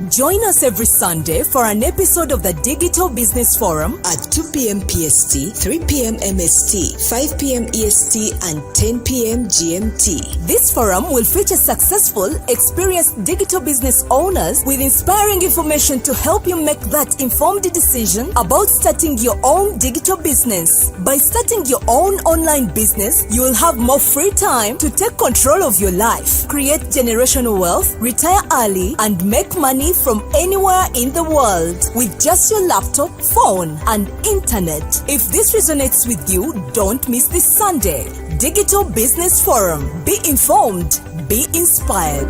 Join us every Sunday for an episode of the Digital Business Forum at 2 p.m. PST, 3 p.m. MST, 5 p.m. EST, and 10 p.m. GMT. This forum will feature successful, experienced digital business owners with inspiring information to help you make that informed decision about starting your own digital business. By starting your own online business, you will have more free time to take control of your life, create generational wealth, retire early, and make money from anywhere in the world with just your laptop, phone, and internet. If this resonates with you, don't miss this Sunday. Digital Business Forum. Be informed, be inspired.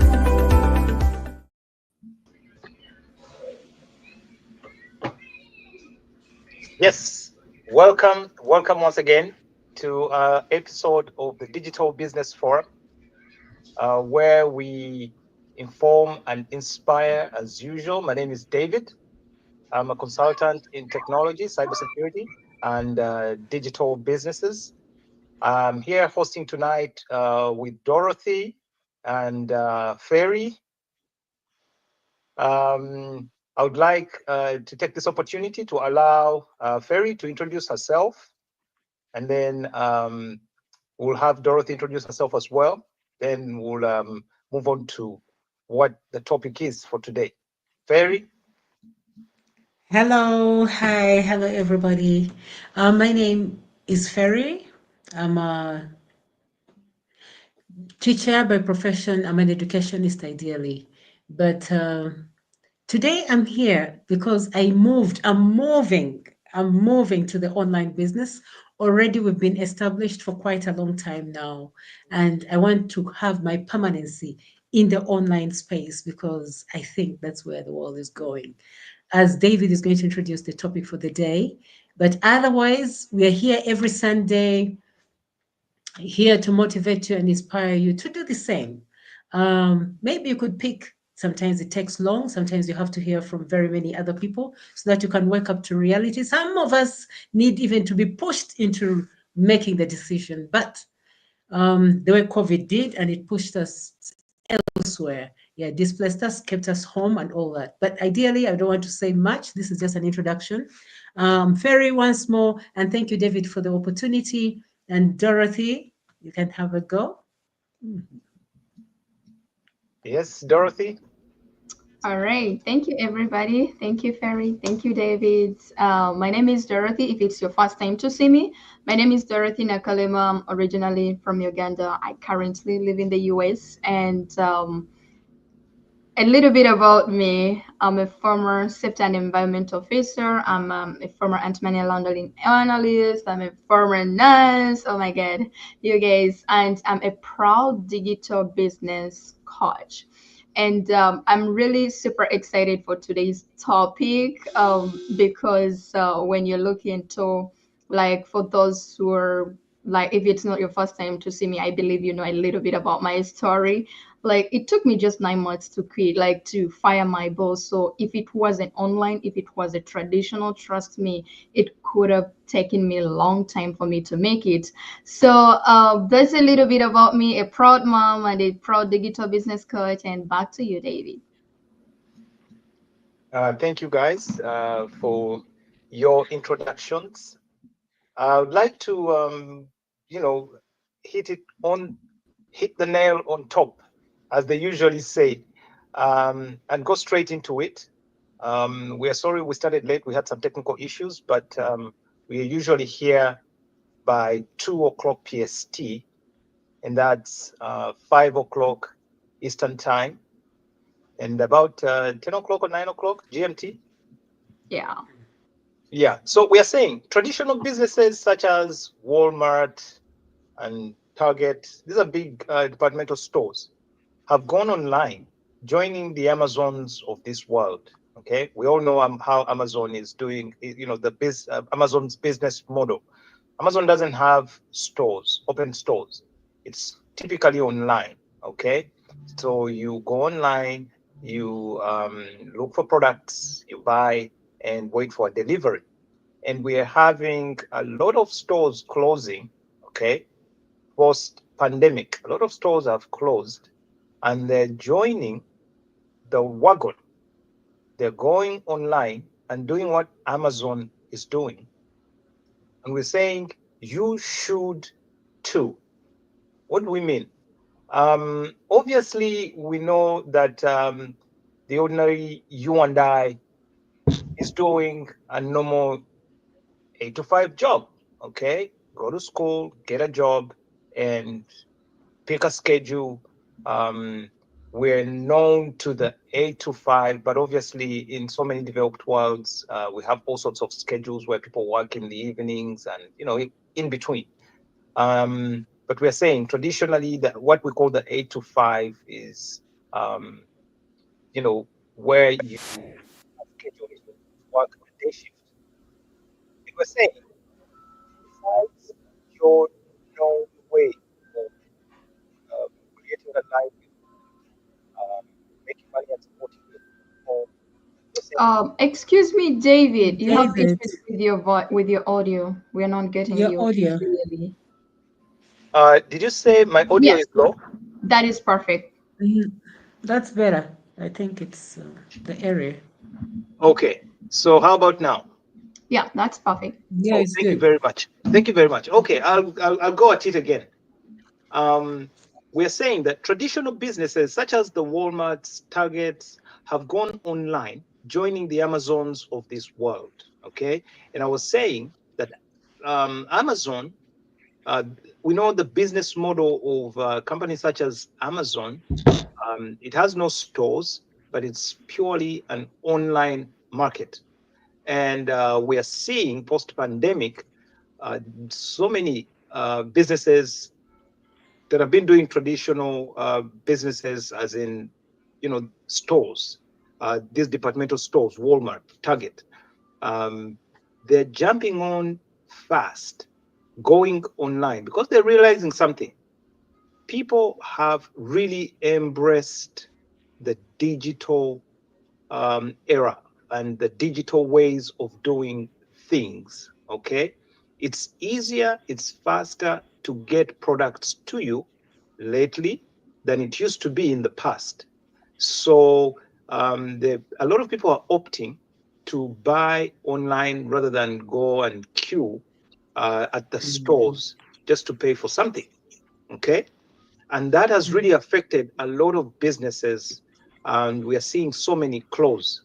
Yes, welcome once again to an episode of the Digital Business Forum, where we inform and inspire as usual. My name is David. I'm a consultant in technology, cybersecurity, and digital businesses. I'm here hosting tonight with Dorothy and Ferry. I would like to take this opportunity to allow Ferry to introduce herself, and then we'll have Dorothy introduce herself as well. Then we'll move on to what the topic is for today. Ferry? Hello, hi, hello everybody. My name is Ferry. I'm a teacher by profession. I'm an educationist ideally, but today I'm here because I'm moving to the online business. Already we've been established for quite a long time now, and I want to have my permanency in the online space because I think that's where the world is going. As David is going to introduce the topic for the day. But otherwise, we are here every Sunday, here to motivate you and inspire you to do the same. Maybe you could pick, sometimes it takes long, sometimes you have to hear from very many other people so that you can wake up to reality. Some of us need even to be pushed into making the decision, but the way COVID did, and it pushed us elsewhere. Yeah, displaced us, kept us home and all that. But ideally, I don't want to say much. This is just an introduction. Ferry, once more, and thank you, David, for the opportunity. And Dorothy, you can have a go. Yes, Dorothy? All right. Thank you, everybody. Thank you, Ferry. Thank you, David. My name is Dorothy. If it's your first time to see me, my name is Dorothy Nakalema. I'm originally from Uganda. I currently live in the US. And a little bit about me. I'm a former safety and environment officer. I'm a former anti-money laundering analyst. I'm a former nurse. Oh my God, you guys. And I'm a proud digital business coach. And I'm really super excited for today's topic because when you're looking to, like, for those who are, like, if it's not your first time to see me, I believe you know a little bit about my story. Like, it took me just 9 months to quit, like to fire my boss. So if it wasn't online, if it was a traditional, trust me, it could have taken me a long time for me to make it. So that's a little bit about me, a proud mom and a proud digital business coach. And back to you, David. Thank you guys for your introductions. I would like to, hit the nail on top, as they usually say, and go straight into it. We are sorry we started late. We had some technical issues, but we are usually here by 2 o'clock PST, and that's 5 o'clock Eastern Time, and about 10 o'clock or 9 o'clock GMT. Yeah. Yeah. So we are saying traditional businesses such as Walmart and Target, these are big departmental stores, have gone online, joining the Amazons of this world. Okay, we all know how Amazon is doing. Amazon's business model. Amazon doesn't have stores, open stores. It's typically online. Okay, so you go online, you look for products, you buy, and wait for delivery. And we are having a lot of stores closing. Okay, post-pandemic, a lot of stores have closed, and they're joining the wagon They're going online and doing what Amazon is doing. And we're saying you should too. What do we mean? Obviously, we know that the ordinary you and I is doing a normal 8 to 5 job. Okay, go to school, get a job, and pick a schedule. We're known to the 8 to 5, but obviously in so many developed worlds, we have all sorts of schedules where people work in the evenings and in between. But we're saying traditionally that what we call the 8 to 5 is where you schedule work on a day shift. And we're saying besides your known way of creating a life, making money and supporting your home. Excuse me, David. You have David. issues with your audio. We are not getting Your you audio. clearly. Did you say my audio Yes. is low? That is perfect. That's better. I think it's the area. Okay. So how about now? Yeah, that's perfect. Yeah, it's Thank you good. very much. Thank you very much. Okay, I'll go at it again. We're saying that traditional businesses such as the Walmarts, Targets have gone online, joining the Amazons of this world. Okay, and I was saying that Amazon, we know the business model of companies such as Amazon. It has no stores, but it's purely an online market. And we are seeing post-pandemic so many businesses that have been doing traditional businesses, as in, stores, these departmental stores, Walmart, Target. They're jumping on fast, going online because they're realizing something. People have really embraced the digital era and the digital ways of doing things. Okay, it's easier, it's faster to get products to you lately than it used to be in the past. So a lot of people are opting to buy online rather than go and queue at the stores just to pay for something. Okay, and that has really affected a lot of businesses, and we are seeing so many close.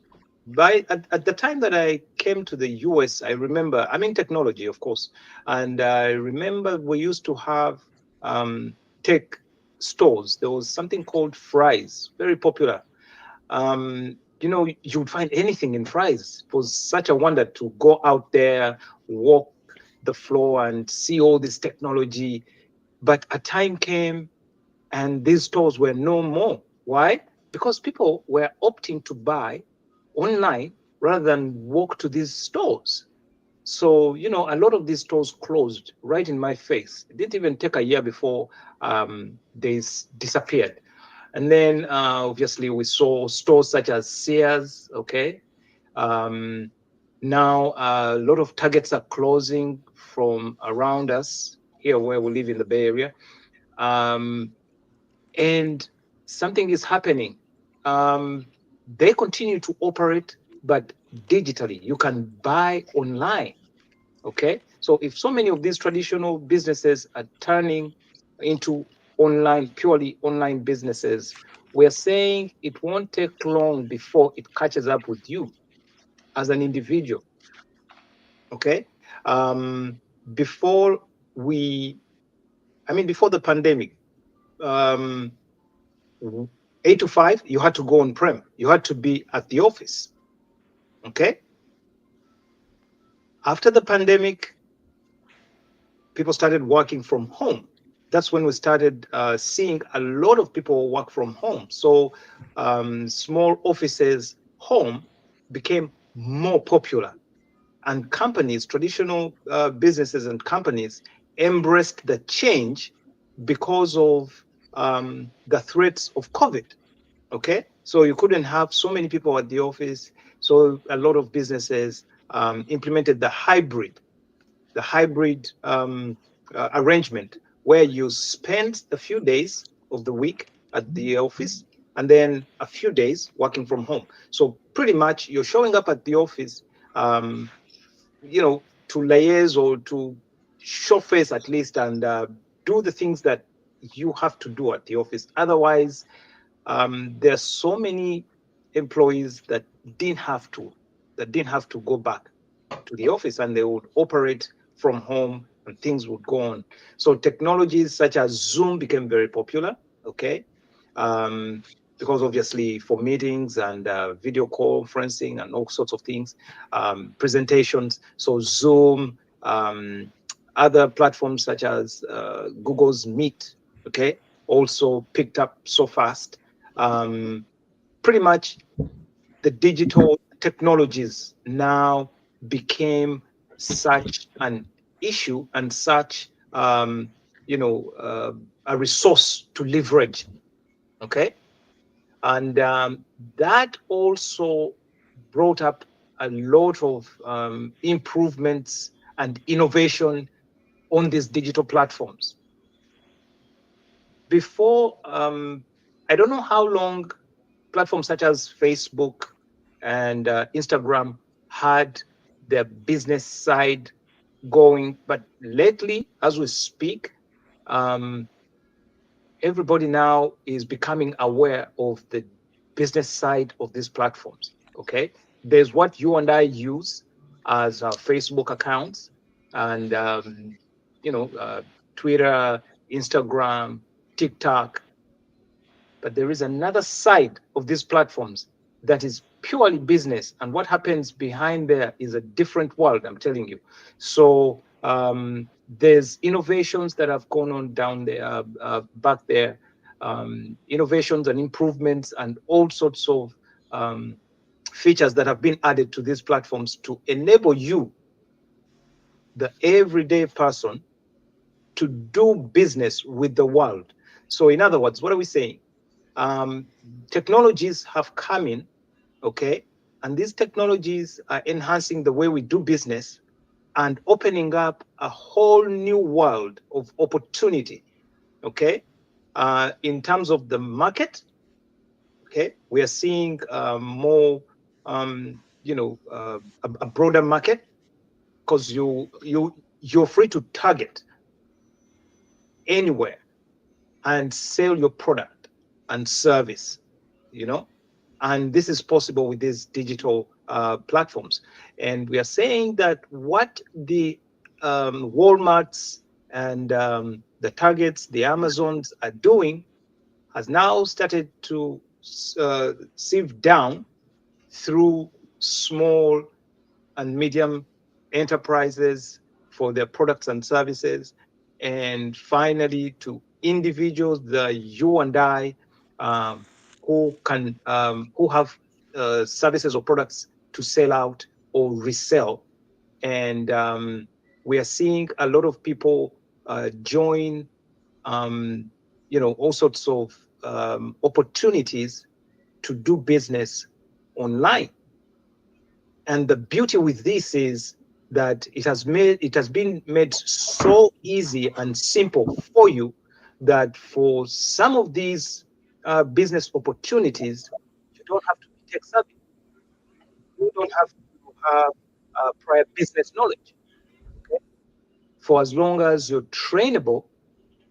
At the time that I came to the US, I remember, I'm in technology, of course, and I remember we used to have tech stores. There was something called Fry's, very popular. You would find anything in Fry's. It was such a wonder to go out there, walk the floor, and see all this technology. But a time came and these stores were no more. Why? Because people were opting to buy online rather than walk to these stores. So, a lot of these stores closed right in my face. It didn't even take a year before they disappeared. And then obviously we saw stores such as Sears, okay? Now a lot of Targets are closing from around us here where we live in the Bay Area. And something is happening. They continue to operate, but digitally. You can buy online. Okay, so if so many of these traditional businesses are turning into purely online businesses, we're saying it won't take long before it catches up with you as an individual. Okay, before the pandemic, 8 to 5, you had to go on prem. You had to be at the office. Okay. After the pandemic, people started working from home. That's when we started seeing a lot of people work from home. So small offices home became more popular. And companies, traditional businesses and companies embraced the change because of the threats of COVID. Okay, so you couldn't have so many people at the office. So a lot of businesses implemented the hybrid arrangement where you spend a few days of the week at the office and then a few days working from home. So pretty much you're showing up at the office, to liaise or to show face at least, and do the things that you have to do at the office. Otherwise, there are so many employees that didn't have to go back to the office, and they would operate from home and things would go on. So technologies such as Zoom became very popular, okay? Because obviously for meetings and video conferencing and all sorts of things, presentations. So Zoom, other platforms such as Google's Meet, okay, also picked up so fast. Pretty much the digital technologies now became such an issue and such a resource to leverage, okay? And that also brought up a lot of improvements and innovation on these digital platforms. Before, I don't know how long platforms such as Facebook and Instagram had their business side going, but lately, as we speak, everybody now is becoming aware of the business side of these platforms. Okay, there's what you and I use as our Facebook accounts, and Twitter, Instagram, TikTok. But there is another side of these platforms that is purely business, and what happens behind there is a different world, I'm telling you. So there's innovations that have gone on down there, back there, innovations and improvements and all sorts of features that have been added to these platforms to enable you, the everyday person, to do business with the world. So in other words, what are we saying? Technologies have come in, okay, and these technologies are enhancing the way we do business and opening up a whole new world of opportunity, okay, in terms of the market. Okay, we are seeing more, a broader market, because you're free to target anywhere and sell your product and service, and this is possible with these digital platforms. And we are saying that what the Walmarts and the Targets, the Amazons are doing has now started to sieve down through small and medium enterprises for their products and services, and finally to individuals, the you and I, who have services or products to sell out or resell. And we are seeing a lot of people join, all sorts of opportunities to do business online. And the beauty with this is that it has been made so easy and simple for you that for some of these business opportunities, you don't have to be tech savvy. You don't have to have prior business knowledge. Okay? For as long as you're trainable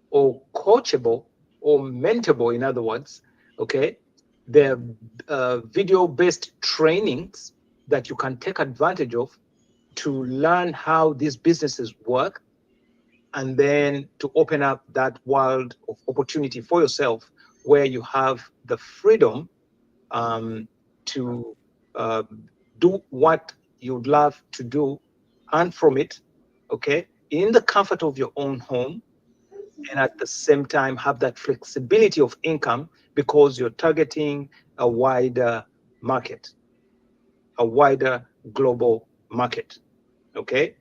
or coachable or mentable, in other words, okay, there are video-based trainings that you can take advantage of to learn how these businesses work, and then to open up that world of opportunity for yourself, where you have the freedom to do what you'd love to do, earn from it, okay, in the comfort of your own home, and at the same time have that flexibility of income, because you're targeting a wider market, a wider global market. Okay.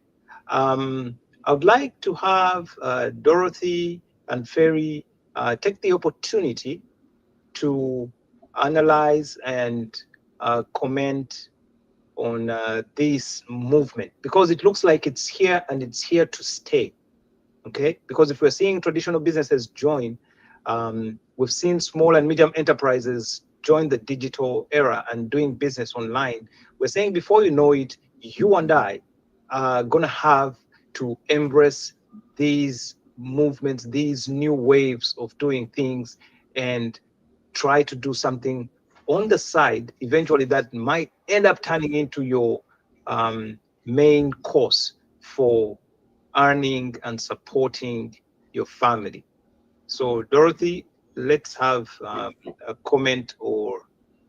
I would like to have Dorothy and Ferry take the opportunity to analyze and comment on this movement, because it looks like it's here and it's here to stay. Okay, because if we're seeing traditional businesses join, We've seen small and medium enterprises join the digital era and doing business online. We're saying before you know it, you and I are going to have to embrace these movements, these new waves of doing things, and try to do something on the side eventually that might end up turning into your main course for earning and supporting your family. So, Dorothy, let's have a comment or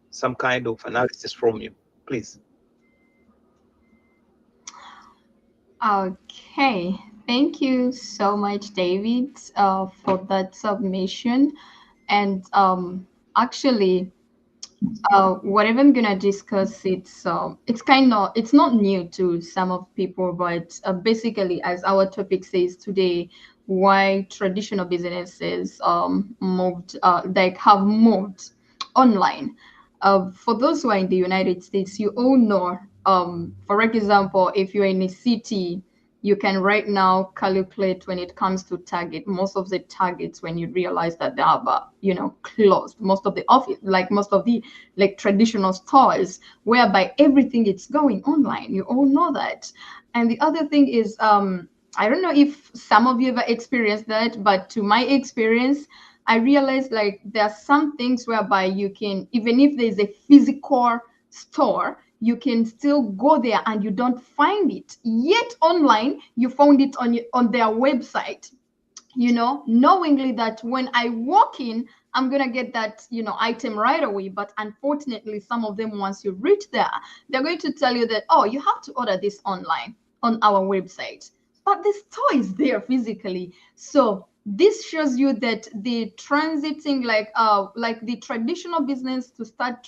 some kind of analysis from you, please. Okay, thank you so much, David, for that submission. And actually, whatever I'm gonna discuss, it's kind of, it's not new to some of people, but basically, as our topic says today, why traditional businesses moved, like have moved online. For those who are in the United States, you all know, for example, if you're in a city, you can right now calculate when it comes to Target. Most of the Targets, when you realize that they have, closed. Most of the office, like most of the like traditional stores, whereby everything is going online. You all know that. And the other thing is, I don't know if some of you ever experienced that, but to my experience, I realized like there are some things whereby you can, even if there's a physical store, you can still go there and you don't find it. Yet online, you found it on their website, knowingly that when I walk in, I'm going to get that, item right away. But unfortunately, some of them, once you reach there, they're going to tell you that, oh, you have to order this online on our website. But the store is there physically. So this shows you that the transiting, like the traditional business to start,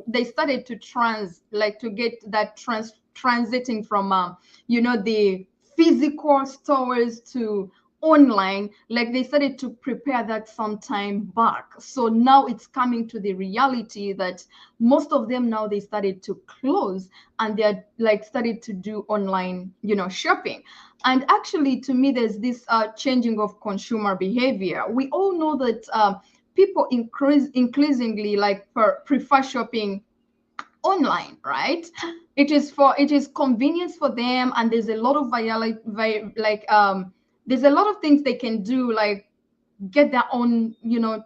they started to to get that transiting from, the physical stores to online, like they started to prepare that some time back. So now it's coming to the reality that most of them now, they started to close and they're like started to do online, shopping. And actually, to me, there's this changing of consumer behavior. We all know that people increasingly like prefer shopping online, right? It is convenience for them, and there's a lot of there's a lot of things they can do, like get their own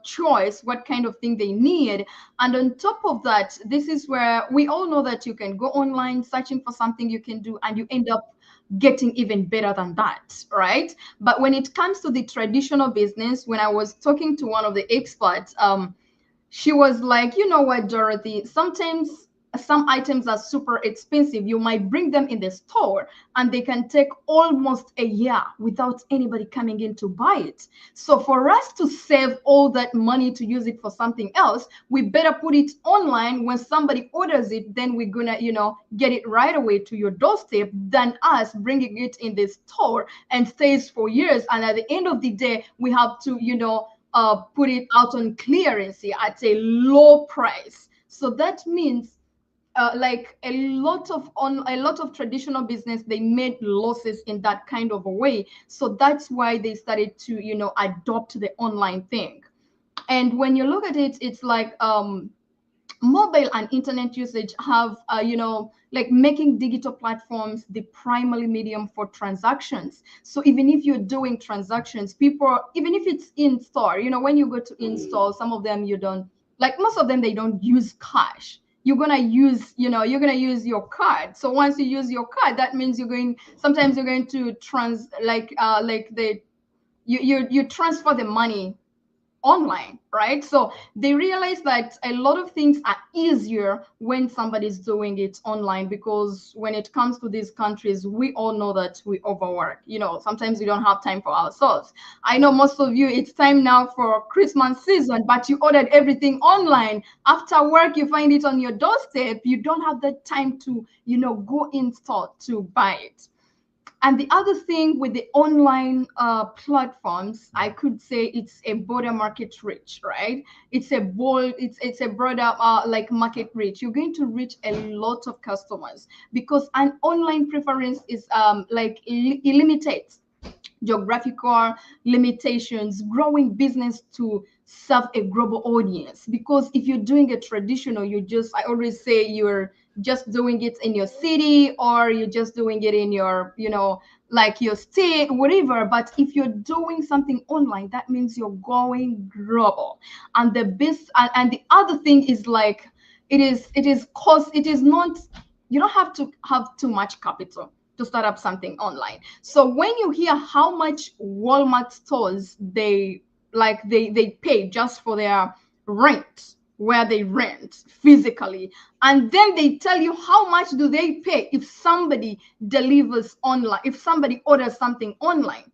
choice what kind of thing they need. And on top of that, this is where we all know that you can go online searching for something you can do, and you end up getting even better than that, right? But when it comes to the traditional business, when I was talking to one of the experts, she was like, you know what, Dorothy, sometimes some items are super expensive. You might bring them in the store and they can take almost a year without anybody coming in to buy it. So for us to save all that money to use it for something else, we better put it online. When somebody orders it, then we're gonna, get it right away to your doorstep than us bringing it in the store and stays for years. And at the end of the day, we have to, put it out on clearance at a low price. So that means like a lot of traditional business, they made losses in that kind of a way. So that's why they started to adopt the online thing. And when you look at it, it's like mobile and internet usage have like making digital platforms the primary medium for transactions. So even if you're doing transactions, people, even if it's in store, when you go to install, some of them you don't, like most of them, they don't use cash. You're gonna use your card. So once you use your card, that means sometimes you're going to you transfer the money online, right? So they realize that a lot of things are easier when somebody's doing it online, because when it comes to these countries, we all know that we overwork. Sometimes we don't have time for ourselves. I know most of you, it's time now for Christmas season, but you ordered everything online. After work, you find it on your doorstep. You don't have the time to, go in store to buy it. And the other thing with the online platforms, I could say it's a broader market reach, right? It's a broader like market reach. You're going to reach a lot of customers because an online preference is limited. geographical limitations, growing business to serve a global audience. Because if you're doing a traditional, I always say you're just doing it in your city, or you're just doing it in your, like your state, whatever. But if you're doing something online, that means you're going global. And the other thing is like, it is cost. It is not, you don't have to have too much capital to start up something online. So when you hear how much Walmart stores they pay just for their rent, where they rent physically, and then they tell you how much do they pay if somebody delivers online, if somebody orders something online.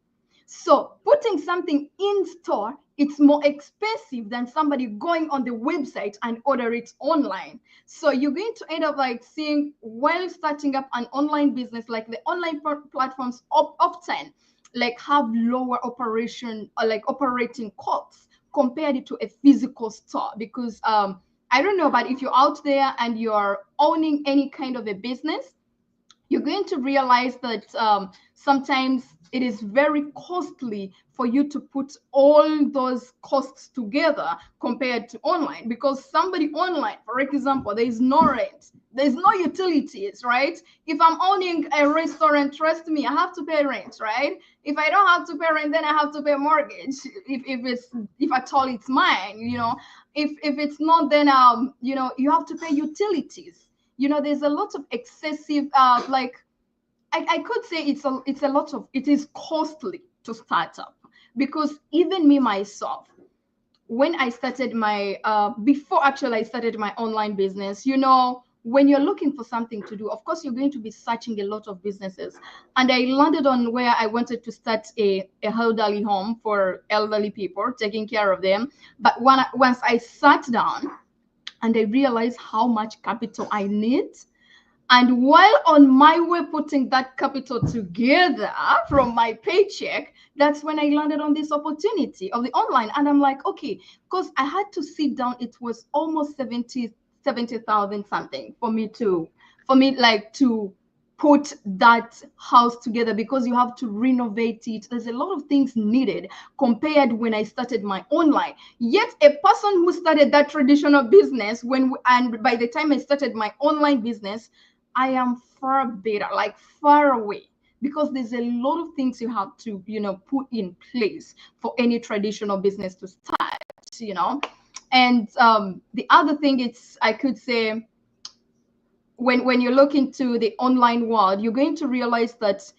So putting something in store, it's more expensive than somebody going on the website and order it online. So you're going to end up like seeing, while starting up an online business, like the online platforms often like have lower operation or like operating costs compared to a physical store. Because I don't know, but if you're out there and you're owning any kind of a business, you're going to realize that sometimes it is very costly for you to put all those costs together compared to online. Because somebody online, for example, there is no rent, there's no utilities, right? If I'm owning a restaurant, trust me, I have to pay rent, right? If I don't have to pay rent, then I have to pay mortgage. If at all it's mine, if it's not, then you have to pay utilities. There's a lot of excessive I could say it is costly to start up. Because even me myself, when I started my before actually I started my online business, when you're looking for something to do, of course you're going to be searching a lot of businesses. And I landed on where I wanted to start a elderly home for elderly people, taking care of them. But once I sat down and I realized how much capital I need, and while on my way putting that capital together from my paycheck, that's when I landed on this opportunity of the online. And I'm like, okay, because I had to sit down. It was almost 70,000 something for me to put that house together, because you have to renovate it. There's a lot of things needed compared when I started my online. Yet a person who started that traditional business and by the time I started my online business, I am far better, like far away, because there's a lot of things you have to, put in place for any traditional business to start, And the other thing I could say, when you look into the online world, you're going to realize that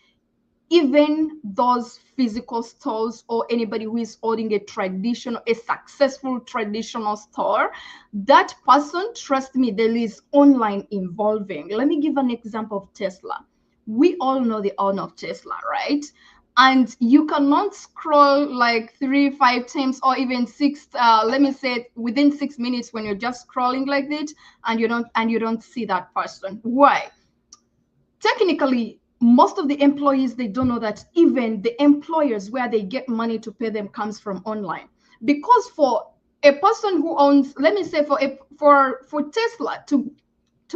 even those physical stores, or anybody who is owning a successful traditional store, that person, trust me, there is online involving. Let me give an example of Tesla. We all know the owner of Tesla, right? And you cannot scroll like 3-5 times or even 6, let me say within 6 minutes when you're just scrolling like that, and you don't see that person. Why? Technically, most of the employees, they don't know that even the employers where they get money to pay them comes from online. Because for a person who owns, let me say for Tesla to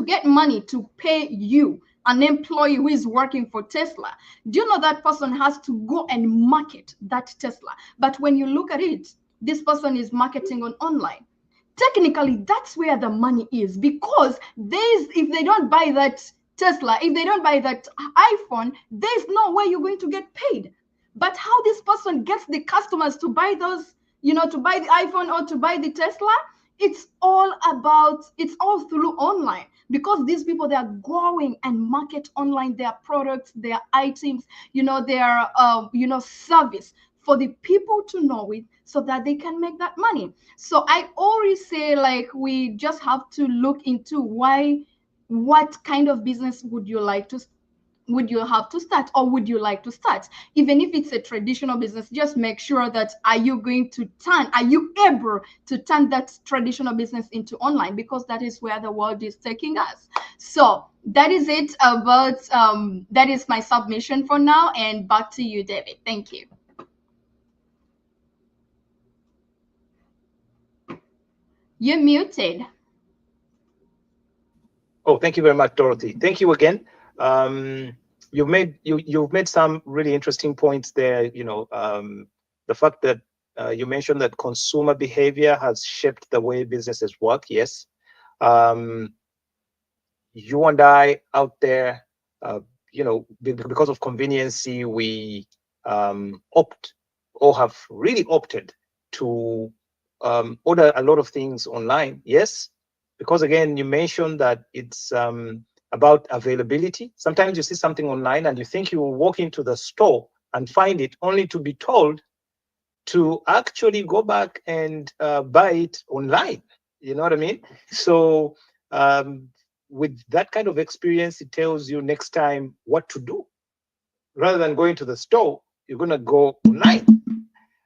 get money to pay you, an employee who is working for Tesla, do you know that person has to go and market that Tesla? But when you look at it, this person is marketing on online. Technically, that's where the money is, because if they don't buy that Tesla, if they don't buy that iPhone, there's no way you're going to get paid. But how this person gets the customers to buy those, to buy the iPhone or to buy the Tesla, it's all through online. Because these people, they are going and market online their products, their items, their service, for the people to know it, so that they can make that money. So I always say, like, we just have to look into what kind of business would you have to start, or would you like to start? Even if it's a traditional business, just make sure that are you able to turn that traditional business into online, because that is where the world is taking us. So that is it about that is my submission for now, and back to you, David. Thank you. You're muted. Oh, thank you very much, Dorothy. Thank you again. you've made some really interesting points there. The fact that you mentioned that consumer behavior has shaped the way businesses work. Yes, you and I out there, because of conveniency, we opt or have really opted to order a lot of things online. Yes, because again, you mentioned that it's about availability. Sometimes you see something online and you think you will walk into the store and find it, only to be told to actually go back and buy it online. You know what I mean? So with that kind of experience, it tells you next time what to do. Rather than going to the store, you're going to go online.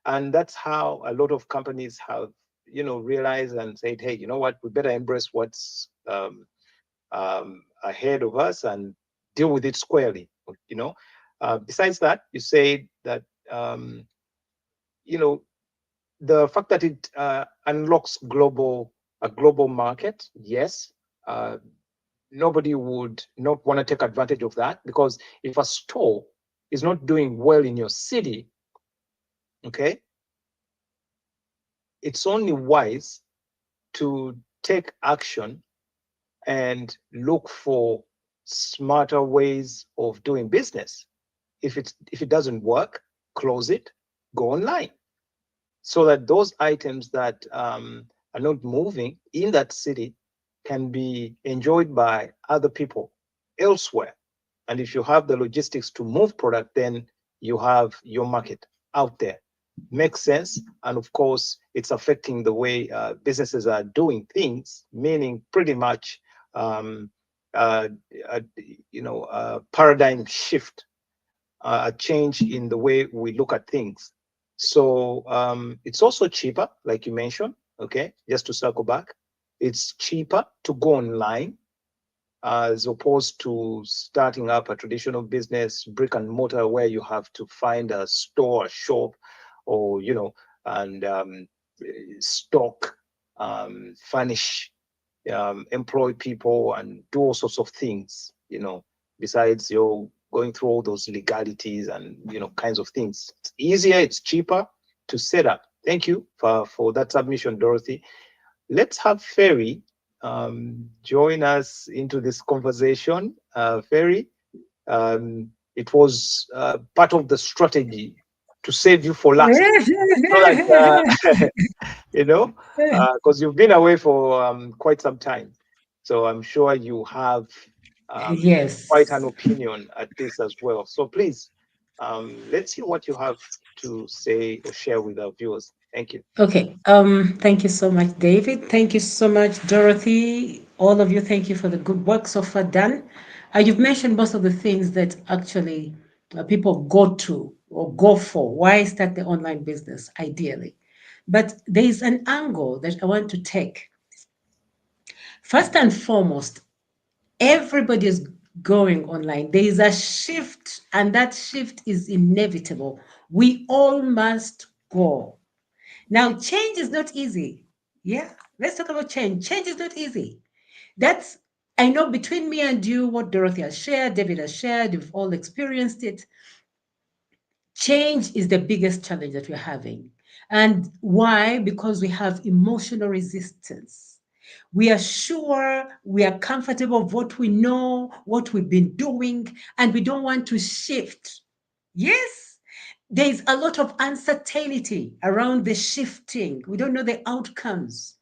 And that's how a lot of companies have, realized and said, hey, you know what, we better embrace what's ahead of us and deal with it squarely. Besides that, you say that, the fact that it unlocks a global market, yes. Nobody would not want to take advantage of that, because if a store is not doing well in your city, okay, it's only wise to take action and look for smarter ways of doing business. If it doesn't work, close it, go online, so that those items that are not moving in that city can be enjoyed by other people elsewhere. And if you have the logistics to move product, then you have your market out there. Makes sense. And of course, it's affecting the way businesses are doing things, meaning pretty much a paradigm shift, a change in the way we look at things. So it's also cheaper, like you mentioned, okay, just to circle back. It's cheaper to go online as opposed to starting up a traditional business, brick and mortar, where you have to find a store, a shop, or, and stock, furnish, employ people, and do all sorts of things, besides you're going through all those legalities and, kinds of things. It's easier, it's cheaper to set up. Thank you for that submission, Dorothy. Let's have Ferry join us into this conversation. Ferry, it was part of the strategy to save you for last, because you've been away for quite some time. So I'm sure you have Yes. quite an opinion at this as well. So please, let's hear what you have to say or share with our viewers. Thank you. Okay. Thank you so much, David. Thank you so much, Dorothy. All of you, thank you for the good work so far done. You've mentioned most of the things that actually people go to or go for. Why start the online business, ideally? But there is an angle that I want to take. First and foremost, everybody is going online. There is a shift, and that shift is inevitable. We all must go. Now, change is not easy. Yeah, let's talk about change. Change is not easy. That's, I know between me and you, what Dorothy has shared, David has shared, we've all experienced it. Change is the biggest challenge that we're having. And why? Because we have emotional resistance. We are sure, we are comfortable of what we know, what we've been doing, and we don't want to shift. Yes, there's a lot of uncertainty around the shifting. We don't know the outcomes.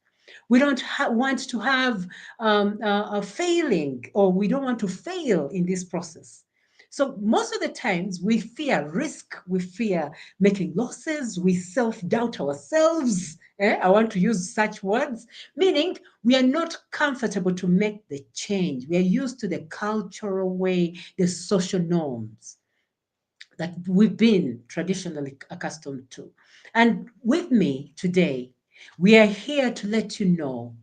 We don't want to have a failing, or we don't want to fail in this process. So most of the times we fear risk, we fear making losses, we self-doubt ourselves. I want to use such words, meaning we are not comfortable to make the change. We are used to the cultural way, the social norms that we've been traditionally accustomed to. And with me today, we are here to let you know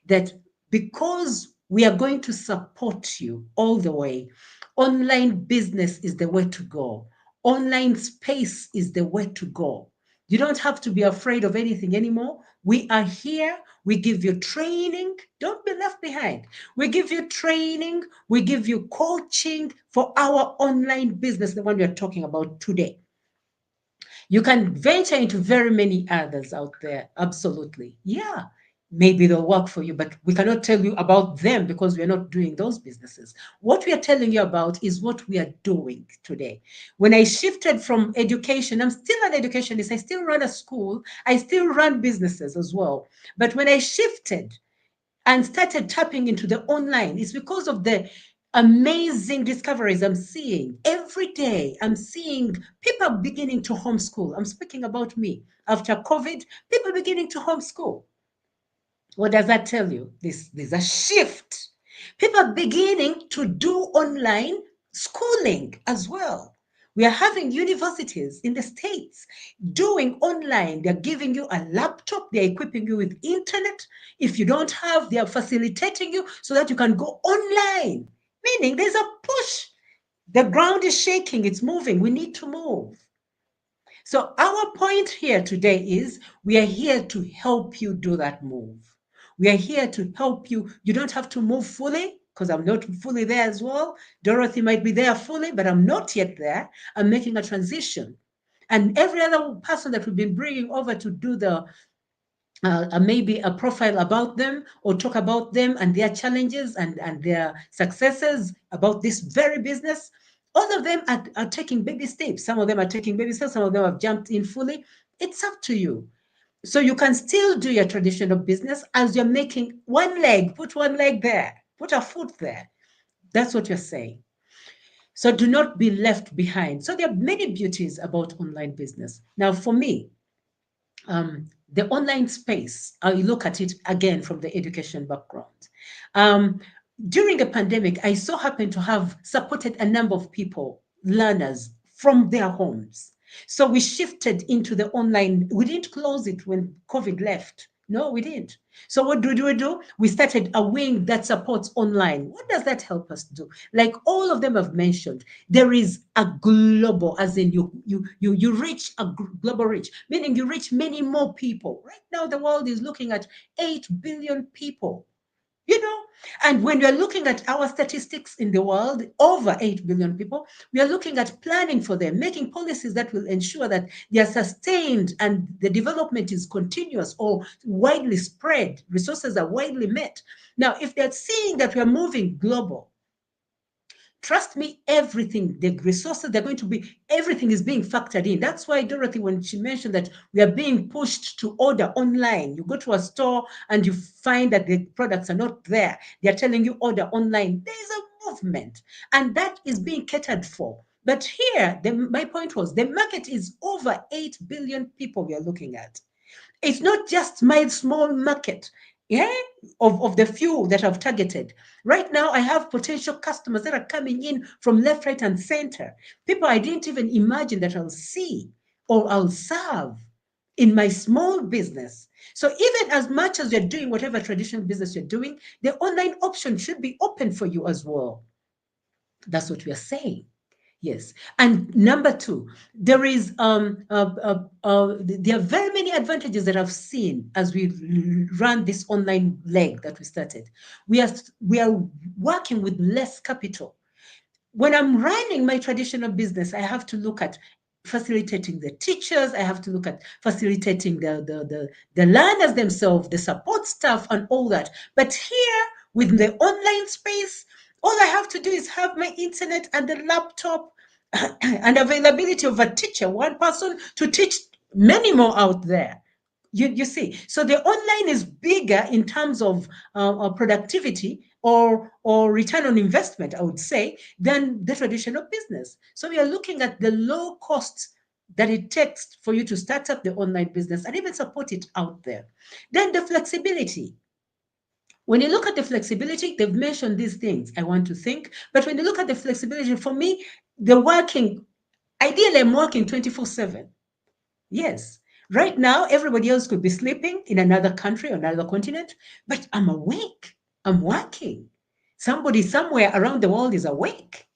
that because we are going to support you all the way, online business is the way to go. Online space is the way to go. You don't have to be afraid of anything anymore. We are here. We give you training. Don't be left behind. We give you training. We give you coaching for our online business, the one we are talking about today. You can venture into very many others out there. Absolutely. Yeah. Maybe they'll work for you, but we cannot tell you about them because we are not doing those businesses. What we are telling you about is what we are doing today. When I shifted from education, I'm still an educationist. I still run a school. I still run businesses as well. But when I shifted and started tapping into the online, it's because of the amazing discoveries I'm seeing every day. I'm seeing people beginning to homeschool. I'm speaking about me. After COVID, people beginning to homeschool. What does that tell you? There's a shift. People beginning to do online schooling as well. We are having universities in the States doing online. They're giving you a laptop, they're equipping you with internet. If you don't have, they are facilitating you so that you can go online. Meaning there's a push. The ground is shaking, it's moving. We need to move. So our point here today is we are here to help you do that move. We are here to help you. You don't have to move fully because I'm not fully there as well. Dorothy might be there fully, but I'm not yet there. I'm making a transition. And every other person that we've been bringing over to do the maybe a profile about them or talk about them and their challenges and their successes about this very business, all of them are taking baby steps. Some of them are taking baby steps. Some of them have jumped in fully. It's up to you. So you can still do your traditional business as you're making one leg, put one leg there, put a foot there. That's what you're saying. So do not be left behind. So there are many beauties about online business. Now, for me, the online space, I look at it again from the education background. During a pandemic, I so happened to have supported a number of people, learners from their homes. So we shifted into the online. We didn't close it when COVID left. No, we didn't. So what do we do? We started a wing that supports online. What does that help us do? Like all of them have mentioned, there is a global, as in you reach a global reach, meaning you reach many more people. Right now, the world is looking at 8 billion people. And when we are looking at our statistics in the world, over 8 billion people, we are looking at planning for them, making policies that will ensure that they are sustained and the development is continuous or widely spread, resources are widely met. Now, if they're seeing that we are moving global, trust me, everything, the resources, they're going to be, everything is being factored in. That's why Dorothy, when she mentioned that we are being pushed to order online, you go to a store and you find that the products are not there. They're telling you order online. There is a movement and that is being catered for. But here, my point was the market is over 8 billion people we are looking at. It's not just my small market. Of the few that I've targeted. Right now, I have potential customers that are coming in from left, right, and center. People I didn't even imagine that I'll see or I'll serve in my small business. So even as much as you're doing whatever traditional business you're doing, the online option should be open for you as well. That's what we are saying. Yes. And number two, there is there are very many advantages that I've seen as we run this online leg that we started. We are working with less capital. When I'm running my traditional business, I have to look at facilitating the teachers, I have to look at facilitating the learners themselves, the support staff and all that. But here with the online space, all I have to do is have my internet and the laptop and availability of a teacher, one person to teach many more out there. You see, so the online is bigger in terms of productivity or return on investment, I would say, than the traditional business. So we are looking at the low costs that it takes for you to start up the online business and even support it out there. Then the flexibility. When you look at the flexibility, they've mentioned these things, I want to think, but when you look at the flexibility, for me, the working, ideally I'm working 24/7. Yes. Right now, everybody else could be sleeping in another country or another continent, but I'm awake. I'm working. Somebody somewhere around the world is awake.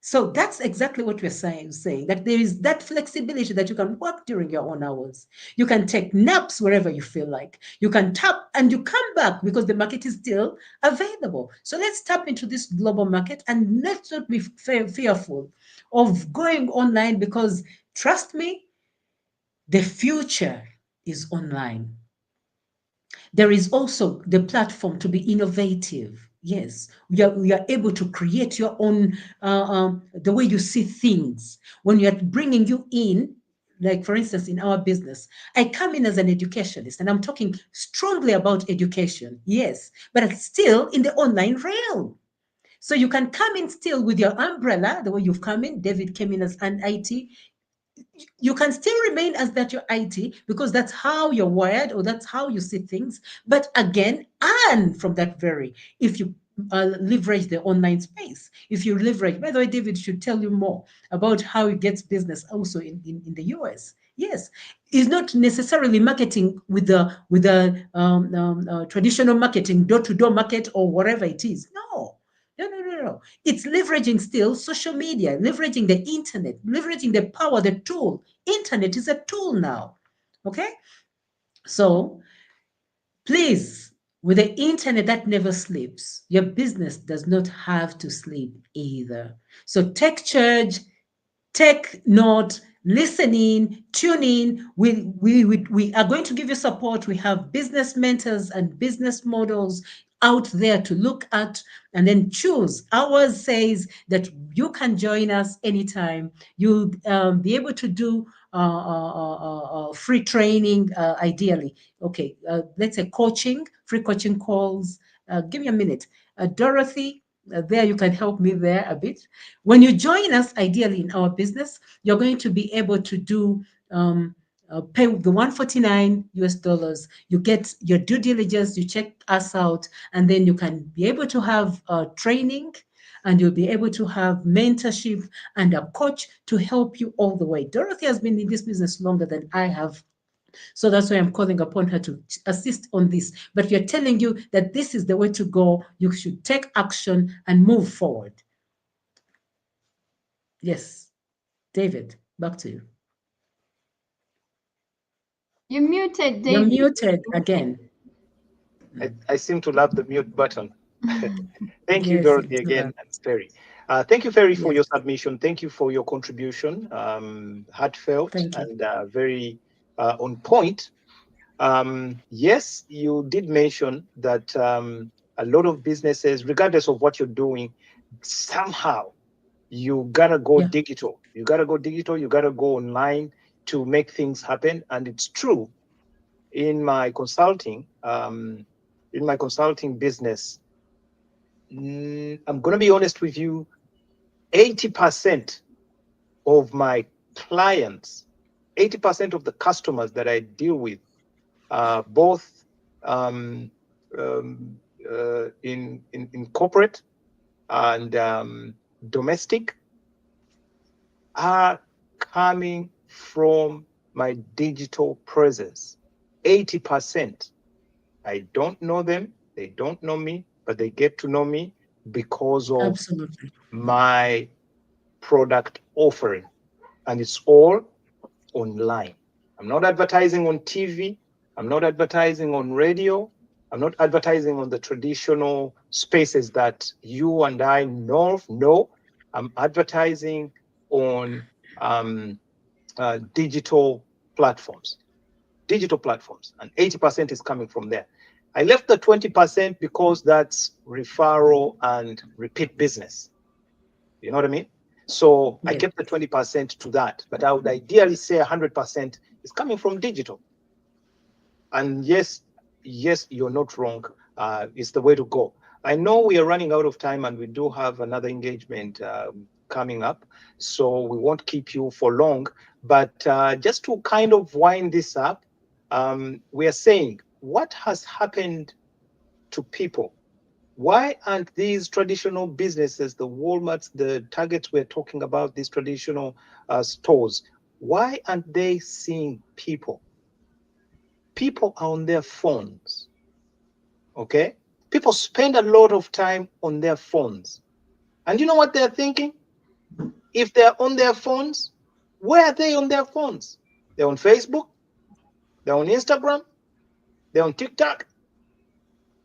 So that's exactly what we're saying that there is that flexibility that you can work during your own hours. You can take naps wherever you feel like. You can tap and you come back because the market is still available. So let's tap into this global market and let's not be fearful of going online because trust me, the future is online. There is also the platform to be innovative. Yes, we are able to create your own, the way you see things. When you're bringing you in, like for instance, in our business, I come in as an educationist and I'm talking strongly about education. Yes, but it's still in the online realm. So you can come in still with your umbrella, the way you've come in. David came in as an IT. You can still remain as that your IT because that's how you're wired or that's how you see things. But again, and from that very, if you leverage the online space, if you leverage, by the way, David should tell you more about how he gets business also in the US. Yes, it's not necessarily marketing with the traditional marketing, door-to-door market or whatever it is. No, no, no, no, no. It's leveraging still social media, leveraging the internet, leveraging the power, the tool. Internet is a tool now. Okay? So please, with the internet that never sleeps, your business does not have to sleep either. So take charge, take note, listen in, tune in. We are going to give you support. We have business mentors and business models out there to look at and then choose. Ours says that you can join us anytime. You'll be able to do free training, ideally. Okay, let's say coaching, free coaching calls. Give me a minute. Dorothy, there you can help me there a bit. When you join us, ideally in our business, you're going to be able to do pay the $149. You get your due diligence, you check us out, and then you can be able to have training and you'll be able to have mentorship and a coach to help you all the way. Dorothy has been in this business longer than I have. So that's why I'm calling upon her to assist on this. But we are telling you that this is the way to go. You should take action and move forward. Yes. David, back to you. You muted, You're David. muted again. I seem to love the mute button. Thank you, Yes, Dorothy, it's again, and Ferry. Thank you, Ferry, for yes. your submission. Thank you for your contribution. Heartfelt Thank you. and very on point. Yes, you did mention that a lot of businesses, regardless of what you're doing, somehow you gotta go Yeah. digital. You gotta go digital. You gotta go online to make things happen. And it's true. In my consulting, business, I'm gonna be honest with you. 80% of my clients, 80% of the customers that I deal with, both in corporate and domestic, are coming from my digital presence. 80%. I don't know them, they don't know me, but they get to know me because of Absolutely. my product offering. And it's all online. I'm not advertising on TV. I'm not advertising on radio. I'm not advertising on the traditional spaces that you and I know. No, I'm advertising on digital platforms. And 80% is coming from there. I left the 20% because that's referral and repeat business. You know what I mean? So I Yes. kept the 20% to that, but I would ideally say 100% is coming from digital. And yes, you're not wrong. It's the way to go. I know we are running out of time and we do have another engagement coming up, so we won't keep you for long. But just to kind of wind this up, we are saying what has happened to people. Why aren't these traditional businesses, the Walmarts, the Targets we're talking about, these traditional stores, why aren't they seeing people? People are on their phones, okay? People spend a lot of time on their phones. And you know what they're thinking? If they're on their phones, where are they on their phones? They're on Facebook, they're on Instagram, they're on TikTok.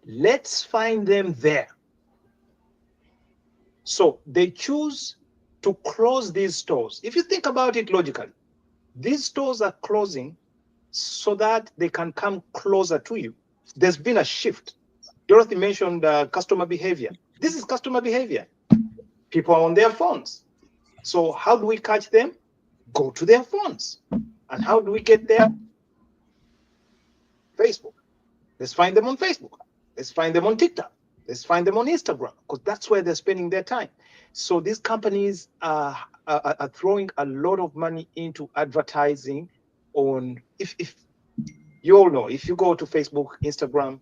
Let's find them there. So they choose to close these stores. If you think about it logically, these stores are closing so that they can come closer to you. There's been a shift. Dorothy mentioned customer behavior. This is customer behavior. People are on their phones. So how do we catch them? Go to their phones. And how do we get there? Facebook. Let's find them on Facebook. Let's find them on TikTok. Let's find them on Instagram, because that's where they're spending their time. So these companies are throwing a lot of money into advertising on, if you all know, if you go to Facebook, Instagram,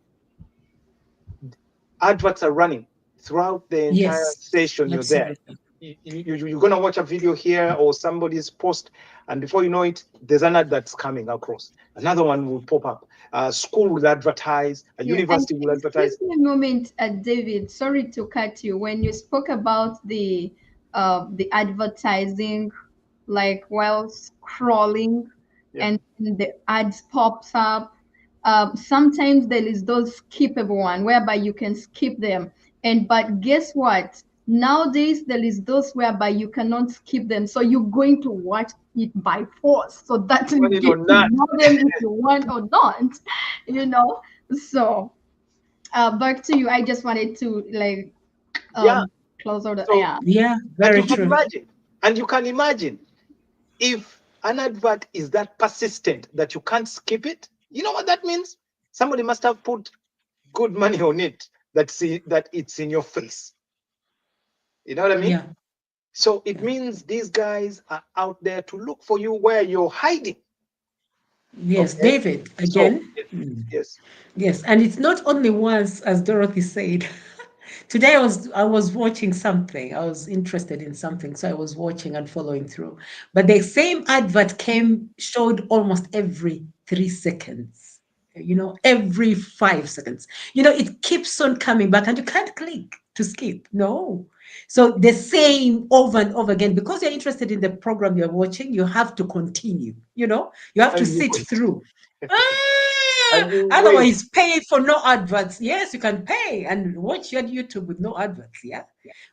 adverts are running throughout the entire session. You're there. You're going to watch a video here or somebody's post, and before you know it, there's an ad that's coming across. Another one will pop up. School will advertise, a university will advertise. Excuse me a moment, David, sorry to cut you. When you spoke about the advertising, like while scrolling, and the ads pops up, sometimes there is those skippable one whereby you can skip them. But guess what? Nowadays, there is those whereby you cannot skip them. So you're going to watch it by force. So that you know them if you want or not, you know. So back to you. I just wanted to like close out. Very true. Imagine, and you can imagine if an advert is that persistent that you can't skip it. You know what that means? Somebody must have put good money on it that it's in your face. You know what I mean? Yeah. So it means these guys are out there to look for you where you're hiding. Yes, okay. David, again. So, yes. And it's not only once, as Dorothy said. Today I was watching something. I was interested in something, so I was watching and following through. But the same advert showed almost every 3 seconds. You know, every 5 seconds. You know, it keeps on coming back, and you can't click to skip. No. So the same over and over again, because you're interested in the program you're watching, you have to continue, you know, you have to sit through. Otherwise, pay for no adverts. Yes, you can pay and watch your YouTube with no adverts. Yeah.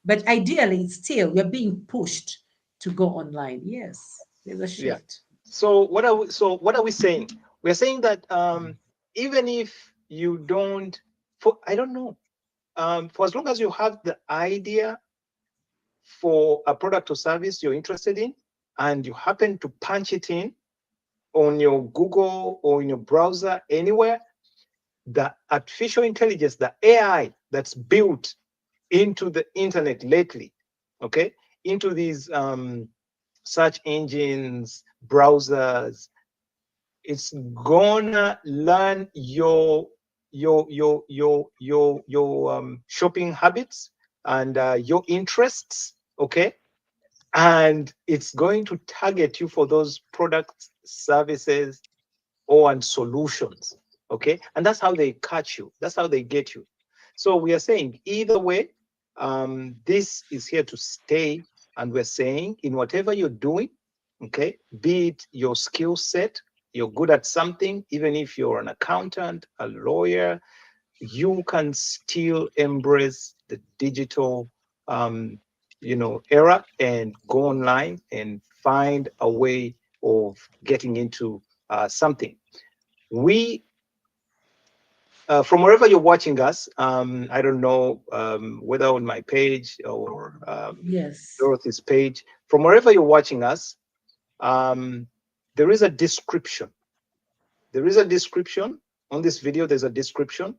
But ideally, still, we're being pushed to go online. Yes, there's a shift. Yeah. So what are we saying? We're saying that even if you don't, I don't know, for as long as you have the idea for a product or service you're interested in, and you happen to punch it in on your Google or in your browser, anywhere, the artificial intelligence, the AI that's built into the internet lately, okay, into these search engines, browsers, it's gonna learn your shopping habits and your interests, okay, and it's going to target you for those products, services, and solutions, okay, and that's how they catch you, that's how they get you. So we are saying either way, this is here to stay, and we're saying in whatever you're doing, okay, be it your skill set, you're good at something, even if you're an accountant, a lawyer, you can still embrace the digital era and go online and find a way of getting into something. We from wherever you're watching us, I don't know whether on my page or Dorothy's page, from wherever you're watching us, there is a description. There is a description on this video. There's a description.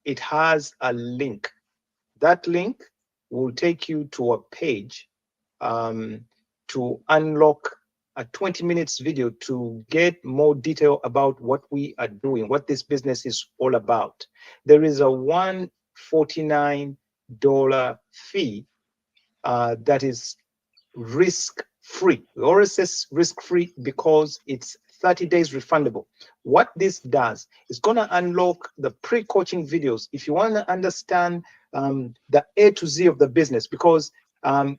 It has a link. That link will take you to a page to unlock a 20 minutes video to get more detail about what we are doing, what this business is all about. There is a $149 fee that is risk-free. We always say risk-free because it's 30 days refundable. What this does is going to unlock the pre-coaching videos if you want to understand the A to Z of the business, because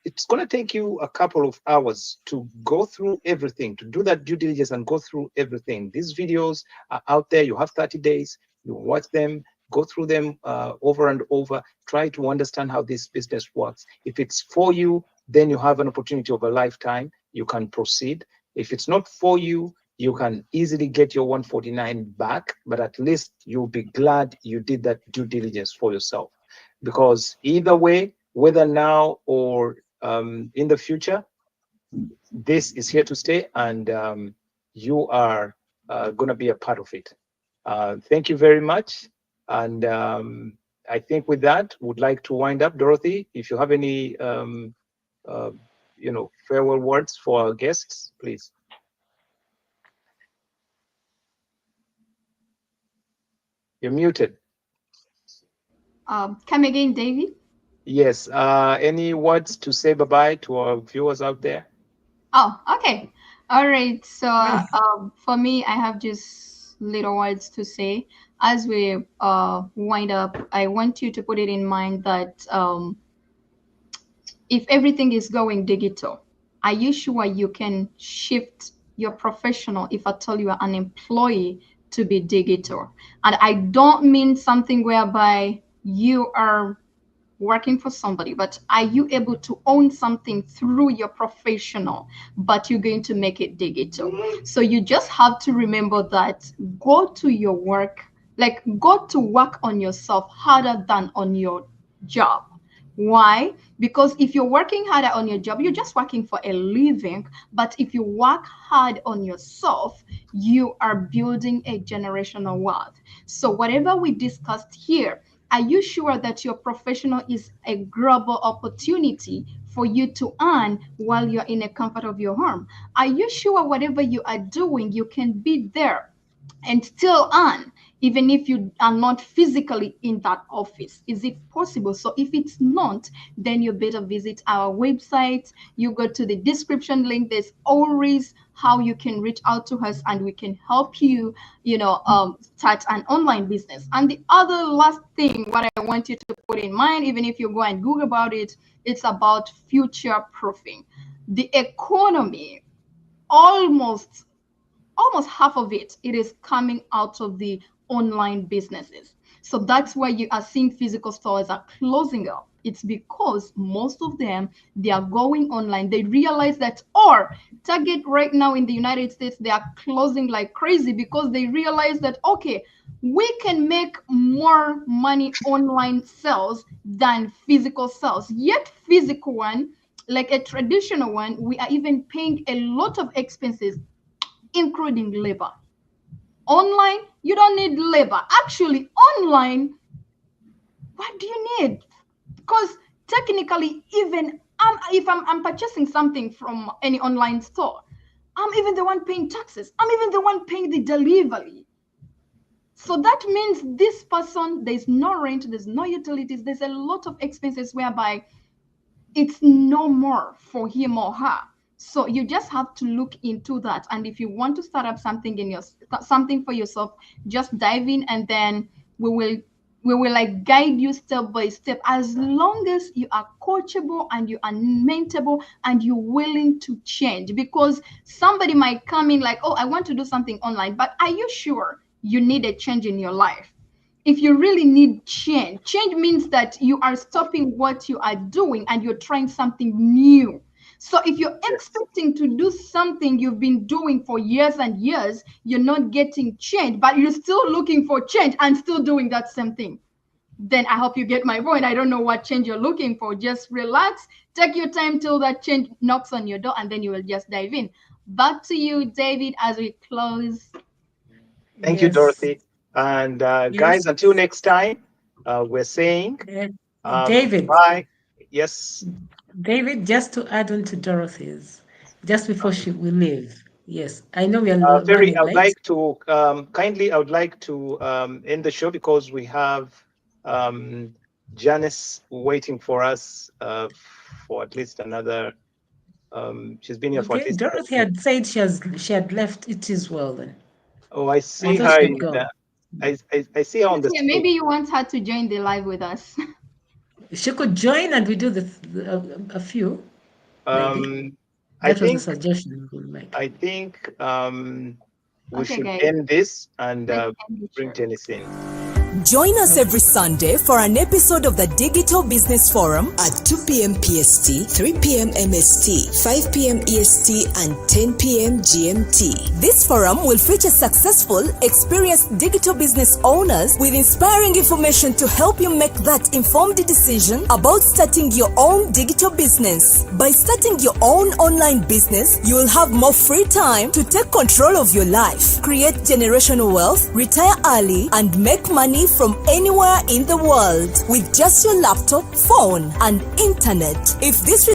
It's going to take you a couple of hours to go through everything, to do that due diligence and go through everything. These videos are out there. You have 30 days. You watch them, go through them over and over. Try to understand how this business works. If it's for you, then you have an opportunity of a lifetime. You can proceed. If it's not for you, you can easily get your 149 back, but at least you'll be glad you did that due diligence for yourself. Because either way, whether now or in the future, this is here to stay, and you are going to be a part of it. Thank you very much. And I think with that, would like to wind up. Dorothy, if you have any farewell words for our guests, please. You're muted. Come again, David? Yes. Any words to say bye-bye to our viewers out there? Oh, okay. All right. So for me, I have just little words to say. As we wind up, I want you to put it in mind that if everything is going digital, are you sure you can shift your professional, if I tell you are an employee, to be digital? And I don't mean something whereby you are working for somebody, but are you able to own something through your professional, but you're going to make it digital? So you just have to remember that go to your work, like go to work on yourself harder than on your job. Why? Because if you're working harder on your job, you're just working for a living. But if you work hard on yourself, you are building a generational wealth. So whatever we discussed here, are you sure that your professional is a global opportunity for you to earn while you're in the comfort of your home? Are you sure whatever you are doing, you can be there and still earn, even if you are not physically in that office? Is it possible? So if it's not, then you better visit our website. You go to the description link. There's always how you can reach out to us, and we can help you, start an online business. And the other last thing, what I want you to put in mind, even if you go and Google about it, it's about future proofing. The economy, almost half of it is coming out of the online businesses. So that's why you are seeing physical stores are closing up. It's because most of them, they are going online. They realize that, or Target right now in the United States, they are closing like crazy because they realize that, okay, we can make more money online sales than physical sales. Yet physical one, like a traditional one, we are even paying a lot of expenses, including labor. Online, you don't need labor. Actually, online, what do you need? Because technically, even if I'm purchasing something from any online store, I'm even the one paying taxes. I'm even the one paying the delivery. So that means this person, there's no rent, there's no utilities, there's a lot of expenses whereby it's no more for him or her. So you just have to look into that. And if you want to start up something something for yourself, just dive in, and then we will like guide you step by step, as long as you are coachable and you are mentable and you're willing to change. Because somebody might come in like, oh, I want to do something online, but are you sure you need a change in your life? If you really need change means that you are stopping what you are doing and you're trying something new. So if you're expecting to do something you've been doing for years and years, you're not getting change, but you're still looking for change and still doing that same thing, then I hope you get my point. I don't know what change you're looking for. Just relax, take your time till that change knocks on your door, and then you will just dive in. Back to you, David, as we close. Thank you, Dorothy. And guys, until next time, we're saying David. Bye. Yes. David, just to add on to Dorothy's, just before we leave. Yes, I know we are Ferry, I would late. like to kindly, I would like to end the show because we have Janice waiting for us for at least another. She's been here for at least. Dorothy had said she had left. It is well then. Oh, I see her. I see her on the. Yeah, maybe you want her to join the live with us. She could join and we do a few. Maybe. I That was a think suggestion we would make. I think we Okay, should guys. end this and Let's end the bring show. Janice in. Join us every Sunday for an episode of the Digital Business Forum at 2 p.m. PST, 3 p.m. MST, 5 p.m. EST, and 10 p.m. GMT. This forum will feature successful, experienced digital business owners with inspiring information to help you make that informed decision about starting your own digital business. By starting your own online business, you will have more free time to take control of your life, create generational wealth, retire early, and make money from anywhere in the world with just your laptop, phone, and internet. If this